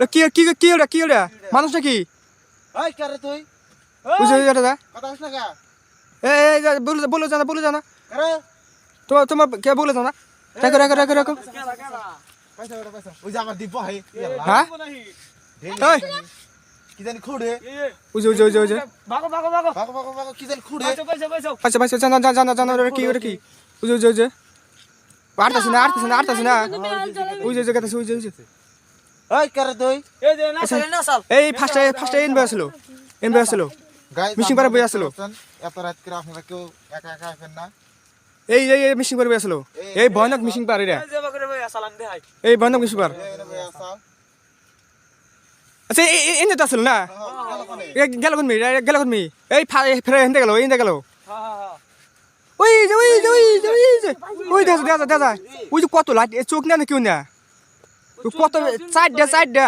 কি কি কি ওটা কি ওটা মানুষ নাকি এই কারে তুই বুঝে এটা দা কথা হইছ না কা এই বলে জানা কারে তোমার কে বলে জানা রাখো পয়সা ওই যে আমার দিব হে হ্যাঁ এই কি জানি খুড়ে বুঝে ভাগো কি জানি খুড়ে পয়সা জানা কি ওটা কি বুঝে আরতাছ না বুঝে গেছে এই কারে তুই এই যে না সাল এই ফার্স্টে এনবে আসলো গাইস মিশিং পারে বই আসলো এত রাত করে আপনারা কেউ একা একা আছেন না এই মিশিং পারে বই আসলো এই ভয়ানক মিশিং পারে রে এই যে বাকরে ভাই সালাম দে হাই এই ভয়ানক মিশিং পার এই বই আসা আচ্ছা এনে তো আসলো না গেল কোন মি এই ফেরে এনতে গেল হ্যাঁ ওই দাদা ওই যে কত লাইট চোখ না কেউ না কত চারটা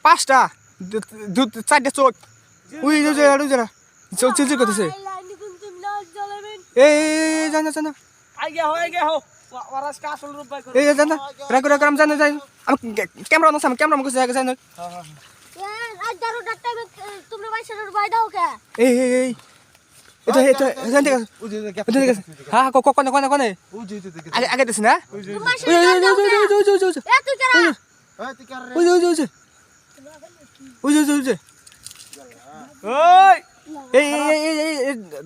পাঁচটা চারটা চোখ ওই চিল করতেছে এই জানা আই গে হো ওরাস কা আসল রূপ ভাই এই জানা রাখো আমি জানো যাই আমি ক্যামেরা মুখে জানো এই এটা জানতে গেছে হ্যাঁ কোনে আগে দিস না এই তুই কারে ওই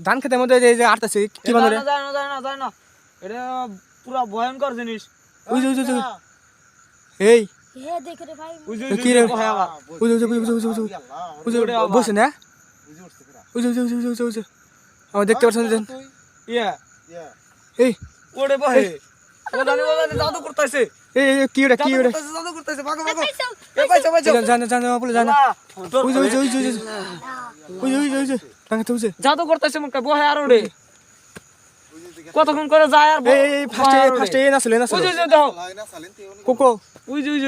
ধান খেতে মধ্যে যে আটতাছে কি মানে যায় না এটা পুরা ভয়ঙ্কর জিনিস ওই এই কি রে বসে না আমার দেখতে পাচ্ছেন ইয়া এই ওড়ে বহে ওদানি জাদু করতেছে এই কি ওটা জাদু করতেছে ভাগো এই পয়সা জানা বলে জানা ওই জাদু করতেছে মুখ বহে আর ওড়ে কতক্ষণ করে যায় আর এই ফার্স্টে না চলে ওই যে দেখো লাইনা সালেন তুই কোকো ওই যে ওই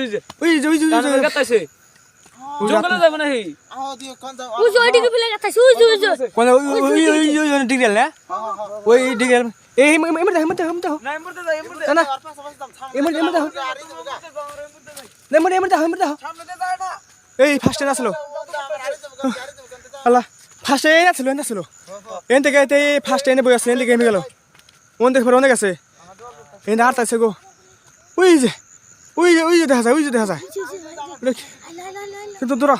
করতেছে জঙ্গলে যাবে না হি আও দিও কোন যাও কোন ওই ডিগ্রি না ওই ডিগ্রি এই এমতে না এমতে যাই না আর পাশে দাম থাম এমতে সামনে দে যায় না এই ফার্স্টে না ছিল আল্লাহ ফার্স্টে না ছিল এন থেকে ফার্স্টে এনে বই আছে এন থেকে এমে গেল অনেক আছে এনে আর তাইছে গো ওই যে দেখা যায় কিন্তু ধরো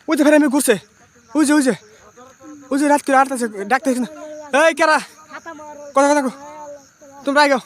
ওই যে ফেরে আমি ঘুরছে ওই যে রাত করে আর তাইছে ডাকতে এই কেরা কথা তোমরা আগে